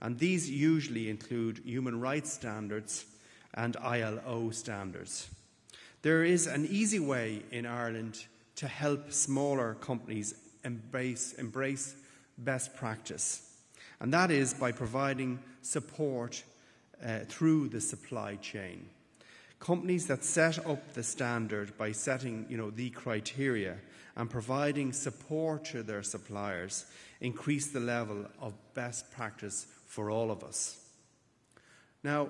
and these usually include human rights standards and ILO standards. There is an easy way in Ireland to help smaller companies embrace best practice, and that is by providing support through the supply chain. Companies that set up the standard by setting, the criteria and providing support to their suppliers increase the level of best practice for all of us. Now,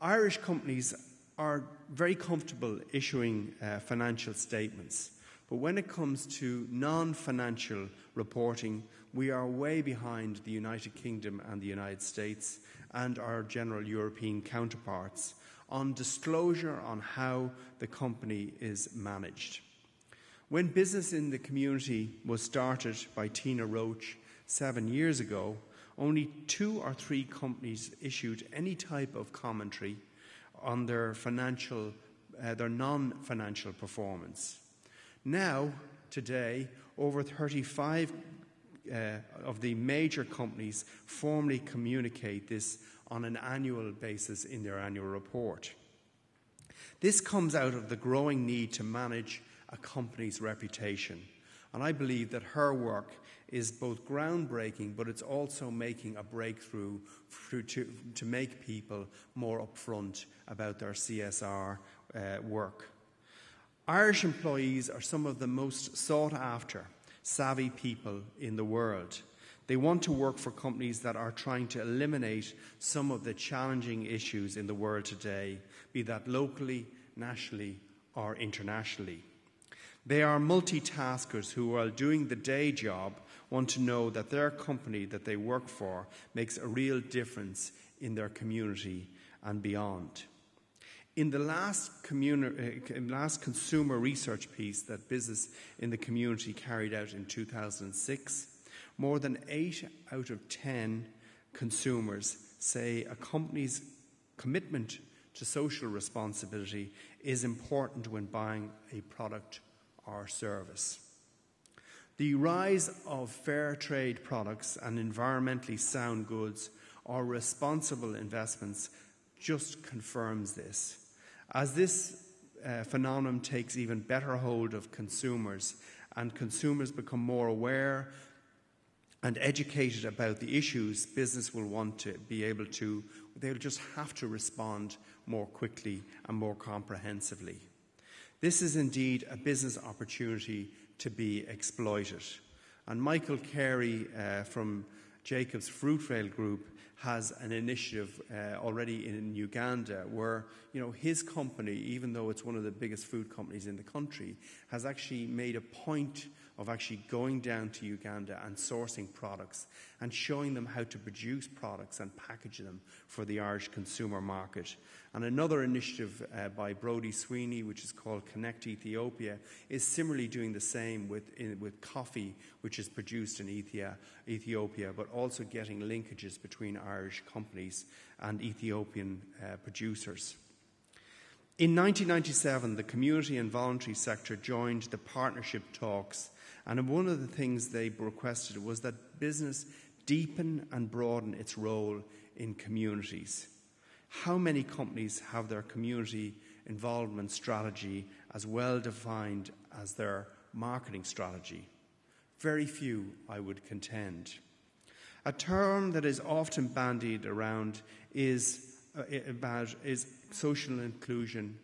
Irish companies are very comfortable issuing financial statements, but when it comes to non-financial reporting, we are way behind the United Kingdom and the United States and our general European counterparts on disclosure on how the company is managed. When Business in the Community was started by Tina Roach 7 years ago, only 2 or 3 companies issued any type of commentary on their non-financial performance. Now, today, over 35 of the major companies formally communicate this on an annual basis in their annual report. This comes out of the growing need to manage a company's reputation, and I believe that her work is both groundbreaking, but it's also making a breakthrough to make people more upfront about their CSR work. Irish employees are some of the most sought-after, savvy people in the world. They want to work for companies that are trying to eliminate some of the challenging issues in the world today, be that locally, nationally, or internationally. They are multitaskers who, while doing the day job, want to know that their company that they work for makes a real difference in their community and beyond. In the last consumer research piece that Business in the Community carried out in 2006, more than 8 out of 10 consumers say a company's commitment to social responsibility is important when buying a product or service. The rise of fair trade products and environmentally sound goods or responsible investments just confirms this. As this phenomenon takes even better hold of consumers and consumers become more aware and educated about the issues, business will want to be able to, they'll just have to respond more quickly and more comprehensively. This is indeed a business opportunity to be exploited. And Michael Carey from Jacobs Fruitvale Group has an initiative already in Uganda where, his company, even though it's one of the biggest food companies in the country, has actually made a point of actually going down to Uganda and sourcing products and showing them how to produce products and package them for the Irish consumer market. And another initiative by Brodie Sweeney, which is called Connect Ethiopia, is similarly doing the same with coffee, which is produced in Ethiopia, but also getting linkages between Irish companies and Ethiopian producers. In 1997, the community and voluntary sector joined the partnership talks, and one of the things they requested was that business deepen and broaden its role in communities. How many companies have their community involvement strategy as well defined as their marketing strategy? Very few, I would contend. A term that is often bandied around is social inclusion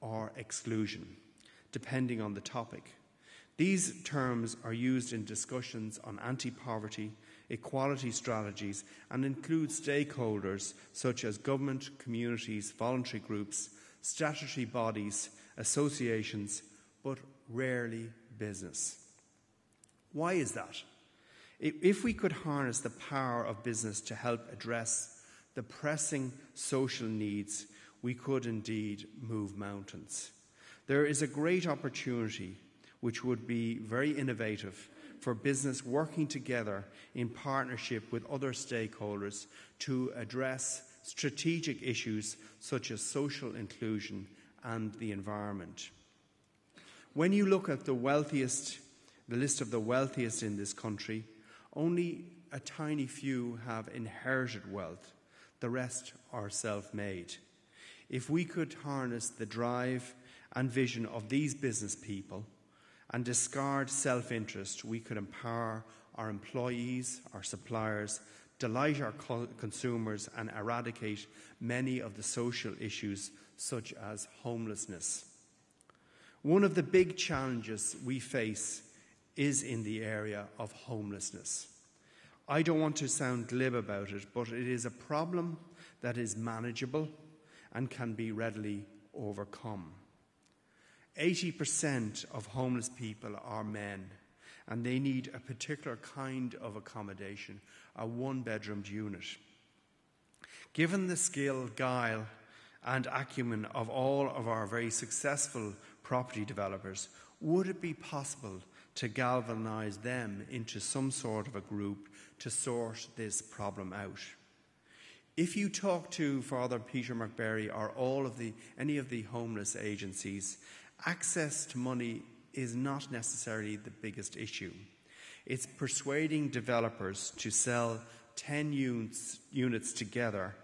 or exclusion, depending on the topic. These terms are used in discussions on anti-poverty, equality strategies, and include stakeholders such as government, communities, voluntary groups, statutory bodies, associations, but rarely business. Why is that? If we could harness the power of business to help address the pressing social needs, we could indeed move mountains. There is a great opportunity which would be very innovative for business working together in partnership with other stakeholders to address strategic issues such as social inclusion and the environment. When you look at the list of the wealthiest in this country, only a tiny few have inherited wealth. The rest are self-made. If we could harness the drive and vision of these business people and discard self-interest, we could empower our employees, our suppliers, delight our consumers, and eradicate many of the social issues such as homelessness. One of the big challenges we face is in the area of homelessness. I don't want to sound glib about it, but it is a problem that is manageable and can be readily overcome. 80% of homeless people are men, and they need a particular kind of accommodation, a one-bedroomed unit. Given the skill, guile, and acumen of all of our very successful property developers, would it be possible to galvanise them into some sort of a group to sort this problem out? If you talk to Father Peter McBerry or any of the homeless agencies, access to money is not necessarily the biggest issue. It's persuading developers to sell 10 units together,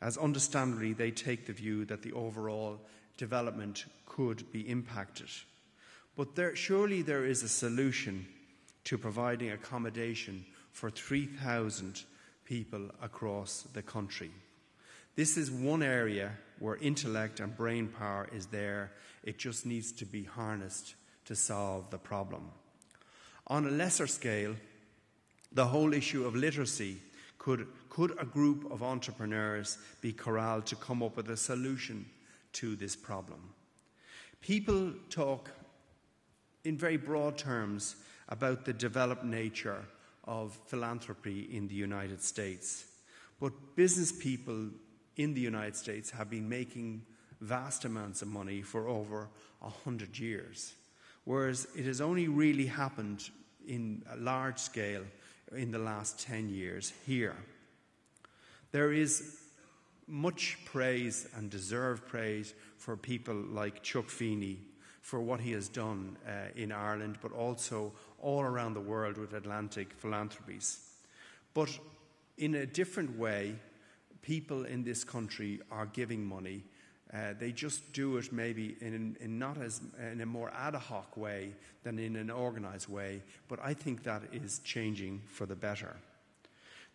as understandably they take the view that the overall development could be impacted. But surely there is a solution to providing accommodation for 3,000 people across the country. This is one area where intellect and brain power is there. It just needs to be harnessed to solve the problem. On a lesser scale, the whole issue of literacy, could a group of entrepreneurs be corralled to come up with a solution to this problem? People talk in very broad terms about the developed nature of philanthropy in the United States. But business people in the United States have been making vast amounts of money for over 100 years, whereas it has only really happened in a large scale in the last 10 years here. There is much praise and deserved praise for people like Chuck Feeney for what he has done in Ireland, but also all around the world with Atlantic Philanthropies. But in a different way, people in this country are giving money. They just do it maybe in a more ad hoc way than in an organised way, but I think that is changing for the better.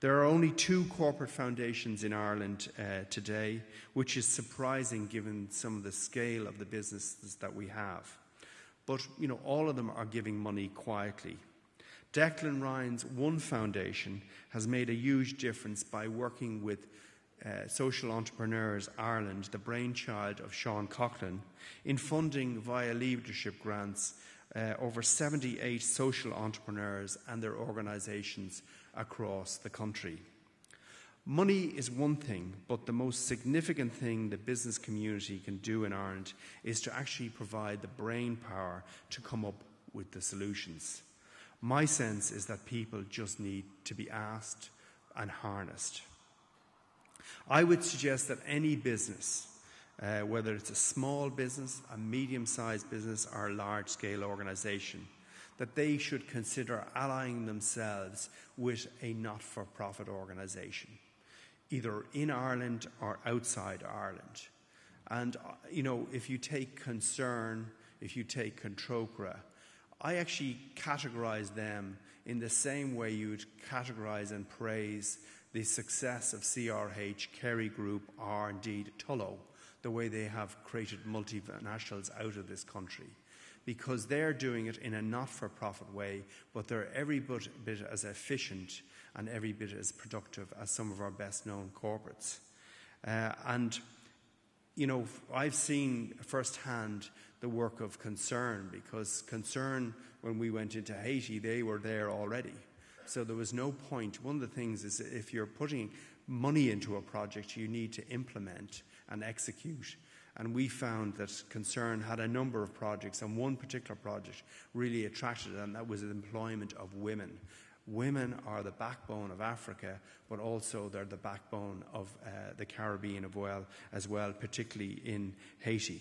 There are only 2 corporate foundations in Ireland today, which is surprising given some of the scale of the businesses that we have. But, all of them are giving money quietly. Declan Ryan's One Foundation has made a huge difference by working with Social Entrepreneurs Ireland, the brainchild of Sean Coughlin, in funding via leadership grants over 78 social entrepreneurs and their organisations across the country. Money is one thing, but the most significant thing the business community can do in Ireland is to actually provide the brain power to come up with the solutions. My sense is that people just need to be asked and harnessed. I would suggest that any business, whether it's a small business, a medium-sized business, or a large-scale organisation, that they should consider allying themselves with a not-for-profit organisation, either in Ireland or outside Ireland. And, if you take Concern, if you take Contrócra, I actually categorise them in the same way you would categorise and praise the success of CRH, Kerry Group, or indeed Tullow, the way they have created multinationals out of this country. Because they're doing it in a not-for-profit way, but they're every bit as efficient and every bit as productive as some of our best-known corporates. I've seen firsthand the work of Concern, because Concern, when we went into Haiti, they were there already. So there was no point. One of the things is if you're putting money into a project, you need to implement and execute. And we found that Concern had a number of projects, and one particular project really attracted, and that was the employment of women. Women are the backbone of Africa, but also they're the backbone of the Caribbean as well, particularly in Haiti.